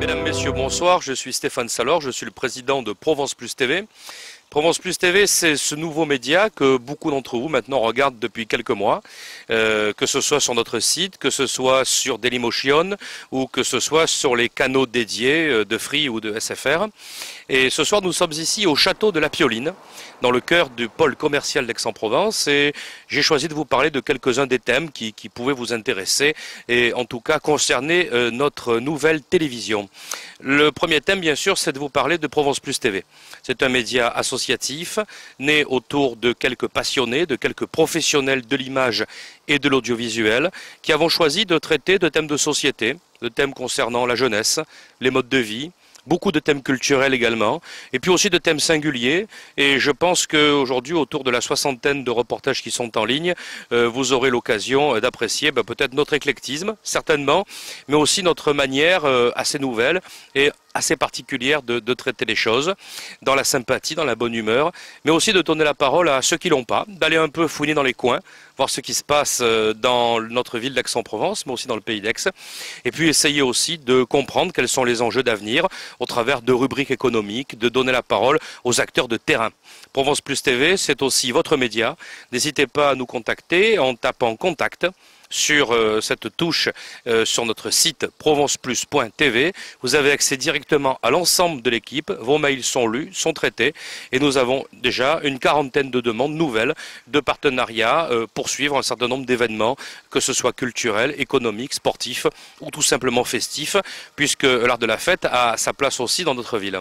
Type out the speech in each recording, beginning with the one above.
Mesdames, Messieurs, bonsoir. Je suis Stéphane Salor, je suis le président de Provence Plus TV. Provence Plus TV, c'est ce nouveau média que beaucoup d'entre vous maintenant regardent depuis quelques mois, que ce soit sur notre site, que ce soit sur Dailymotion ou que ce soit sur les canaux dédiés de Free ou de SFR. Et ce soir, nous sommes ici au château de la Pioline, dans le cœur du pôle commercial d'Aix-en-Provence, et j'ai choisi de vous parler de quelques-uns des thèmes qui pouvaient vous intéresser et en tout cas concerner notre nouvelle télévision. Le premier thème, bien sûr, c'est de vous parler de Provence Plus TV. C'est un média associatif, né autour de quelques passionnés, de quelques professionnels de l'image et de l'audiovisuel, qui avons choisi de traiter de thèmes de société, de thèmes concernant la jeunesse, les modes de vie, beaucoup de thèmes culturels également, et puis aussi de thèmes singuliers. Et je pense qu'aujourd'hui, autour de la soixantaine de reportages qui sont en ligne, vous aurez l'occasion d'apprécier peut-être notre éclectisme, certainement, mais aussi notre manière assez nouvelle et assez particulière de traiter les choses, dans la sympathie, dans la bonne humeur, mais aussi de donner la parole à ceux qui l'ont pas, d'aller un peu fouiner dans les coins, voir ce qui se passe dans notre ville d'Aix-en-Provence, mais aussi dans le pays d'Aix, et puis essayer aussi de comprendre quels sont les enjeux d'avenir au travers de rubriques économiques, de donner la parole aux acteurs de terrain. Provence Plus TV, c'est aussi votre média. N'hésitez pas à nous contacter en tapant contact sur cette touche sur notre site provenceplus.tv. Vous avez accès directement à l'ensemble de l'équipe, vos mails sont lus, sont traités et nous avons déjà une quarantaine de demandes nouvelles de partenariats pour suivre un certain nombre d'événements, que ce soit culturels, économiques, sportifs ou tout simplement festifs, puisque l'art de la fête a sa place aussi dans notre ville.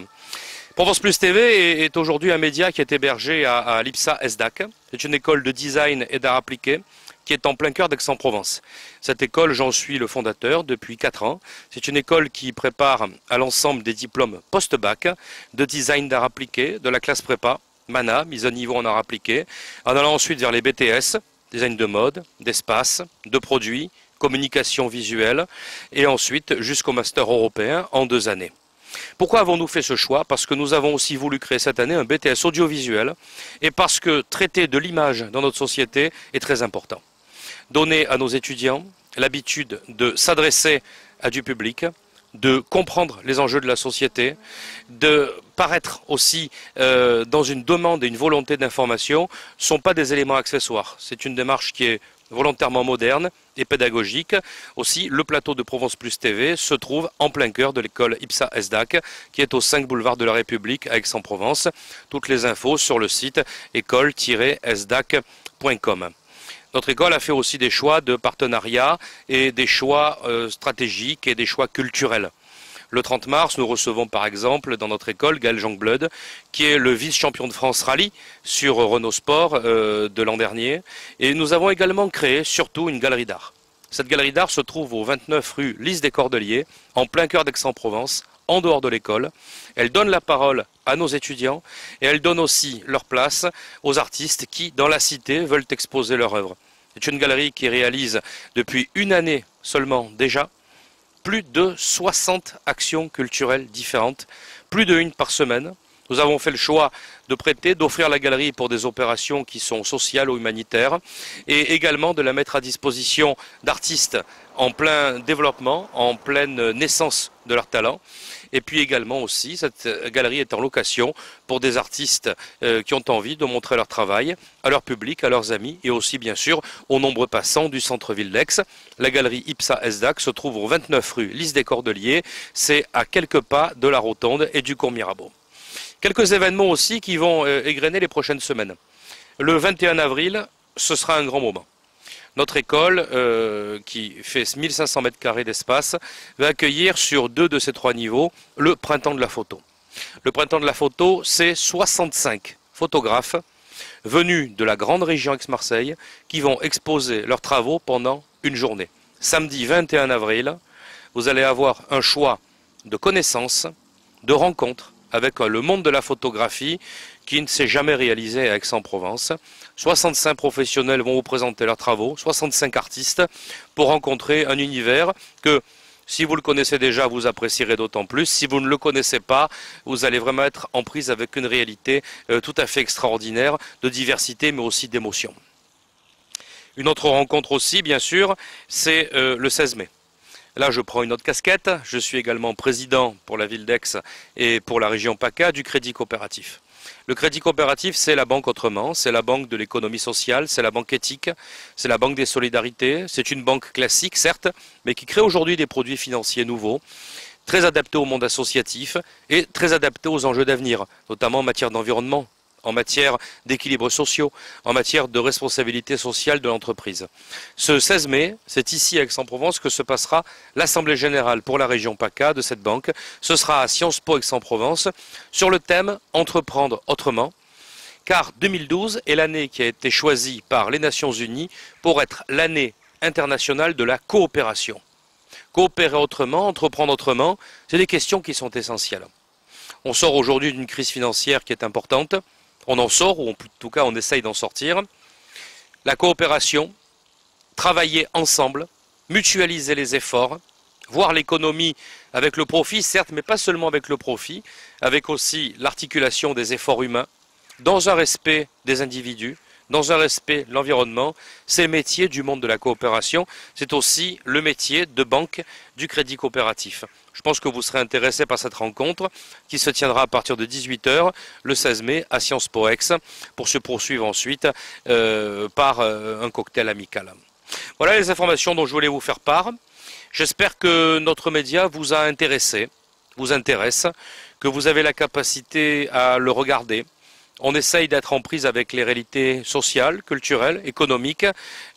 Provence Plus TV est aujourd'hui un média qui est hébergé à l'IPSA ESDAC. C'est une école de design et d'art appliqué qui est en plein cœur d'Aix-en-Provence. Cette école, j'en suis le fondateur depuis 4 ans. C'est une école qui prépare à l'ensemble des diplômes post-bac de design d'art appliqué, de la classe prépa, MANA, mise à niveau en art appliqué, en allant ensuite vers les BTS, design de mode, d'espace, de produits, communication visuelle, et ensuite jusqu'au master européen en 2 années. Pourquoi avons-nous fait ce choix? Parce que nous avons aussi voulu créer cette année un BTS audiovisuel et parce que traiter de l'image dans notre société est très important. Donner à nos étudiants l'habitude de s'adresser à du public, de comprendre les enjeux de la société, de paraître aussi dans une demande et une volonté d'information ne sont pas des éléments accessoires. C'est une démarche qui est volontairement moderne et pédagogique. Aussi, le plateau de Provence Plus TV se trouve en plein cœur de l'école IPSA ESDAC, qui est au 5 boulevard de la République à Aix-en-Provence. Toutes les infos sur le site école-esdac.com. Notre école a fait aussi des choix de partenariat et des choix stratégiques et des choix culturels. Le 30 mars, nous recevons par exemple dans notre école Gaël Jongblood, qui est le vice-champion de France Rallye sur Renault Sport de l'an dernier. Et nous avons également créé surtout une galerie d'art. Cette galerie d'art se trouve au 29 rue Lys des Cordeliers, en plein cœur d'Aix-en-Provence, en dehors de l'école. Elle donne la parole à nos étudiants et elle donne aussi leur place aux artistes qui, dans la cité, veulent exposer leur œuvre. C'est une galerie qui réalise depuis 1 année seulement déjà plus de 60 actions culturelles différentes, plus de 1 par semaine. Nous avons fait le choix de prêter, d'offrir la galerie pour des opérations qui sont sociales ou humanitaires et également de la mettre à disposition d'artistes en plein développement, en pleine naissance de leur talent. Et puis également aussi, cette galerie est en location pour des artistes qui ont envie de montrer leur travail à leur public, à leurs amis et aussi bien sûr aux nombreux passants du centre-ville d'Aix. La galerie IPSA ESDAC se trouve au 29 rue Lys des Cordeliers, c'est à quelques pas de la Rotonde et du cours Mirabeau. Quelques événements aussi qui vont égrener les prochaines semaines. Le 21 avril, ce sera un grand moment. Notre école, qui fait 1500 mètres carrés d'espace, va accueillir sur 2 de ces 3 niveaux le Printemps de la photo. Le Printemps de la photo, c'est 65 photographes venus de la grande région Aix-Marseille qui vont exposer leurs travaux pendant une journée. Samedi 21 avril, vous allez avoir un choix de connaissances, de rencontres avec le monde de la photographie qui ne s'est jamais réalisé à Aix-en-Provence. 65 professionnels vont vous présenter leurs travaux, 65 artistes, pour rencontrer un univers que, si vous le connaissez déjà, vous apprécierez d'autant plus. Si vous ne le connaissez pas, vous allez vraiment être en prise avec une réalité tout à fait extraordinaire, de diversité mais aussi d'émotion. Une autre rencontre aussi, bien sûr, c'est le 16 mai. Là, je prends une autre casquette. Je suis également président pour la ville d'Aix et pour la région PACA du Crédit Coopératif. Le Crédit Coopératif, c'est la banque autrement, c'est la banque de l'économie sociale, c'est la banque éthique, c'est la banque des solidarités. C'est une banque classique, certes, mais qui crée aujourd'hui des produits financiers nouveaux, très adaptés au monde associatif et très adaptés aux enjeux d'avenir, notamment en matière d'environnement, en matière d'équilibres sociaux, en matière de responsabilité sociale de l'entreprise. Ce 16 mai, c'est ici à Aix-en-Provence que se passera l'Assemblée Générale pour la région PACA de cette banque. Ce sera à Sciences Po Aix-en-Provence sur le thème « Entreprendre autrement ». Car 2012 est l'année qui a été choisie par les Nations Unies pour être l'année internationale de la coopération. Coopérer autrement, entreprendre autrement, c'est des questions qui sont essentielles. On sort aujourd'hui d'une crise financière qui est importante. On en sort, ou en tout cas on essaye d'en sortir. La coopération, travailler ensemble, mutualiser les efforts, voir l'économie avec le profit, certes, mais pas seulement avec le profit, avec aussi l'articulation des efforts humains, dans un respect des individus, dans un respect de l'environnement. C'est le métier du monde de la coopération, c'est aussi le métier de banque du Crédit Coopératif. Je pense que vous serez intéressés par cette rencontre qui se tiendra à partir de 18 h le 16 mai à Sciences Po Aix pour se poursuivre ensuite par un cocktail amical. Voilà les informations dont je voulais vous faire part. J'espère que notre média vous a intéressé, vous intéresse, que vous avez la capacité à le regarder. On essaye d'être en prise avec les réalités sociales, culturelles, économiques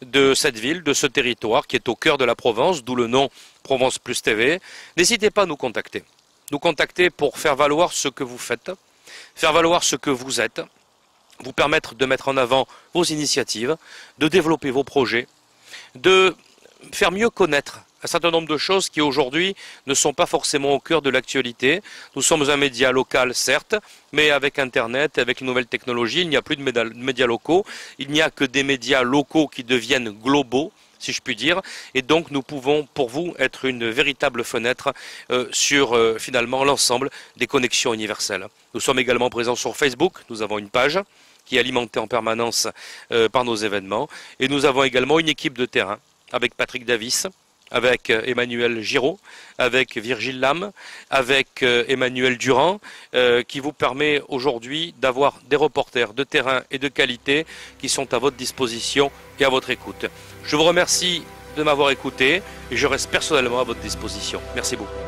de cette ville, de ce territoire qui est au cœur de la Provence, d'où le nom Provence Plus TV. N'hésitez pas à nous contacter. Nous contacter pour faire valoir ce que vous faites, faire valoir ce que vous êtes, vous permettre de mettre en avant vos initiatives, de développer vos projets, de faire mieux connaître un certain nombre de choses qui aujourd'hui ne sont pas forcément au cœur de l'actualité. Nous sommes un média local, certes, mais avec Internet, avec les nouvelles technologies, il n'y a plus de médias locaux, il n'y a que des médias locaux qui deviennent globaux, si je puis dire, et donc nous pouvons pour vous être une véritable fenêtre sur finalement l'ensemble des connexions universelles. Nous sommes également présents sur Facebook, nous avons une page qui est alimentée en permanence par nos événements, et nous avons également une équipe de terrain avec Patrick Davis, avec Emmanuel Giraud, avec Virgile Lame, avec Emmanuel Durand, qui vous permet aujourd'hui d'avoir des reporters de terrain et de qualité qui sont à votre disposition et à votre écoute. Je vous remercie de m'avoir écouté et je reste personnellement à votre disposition. Merci beaucoup.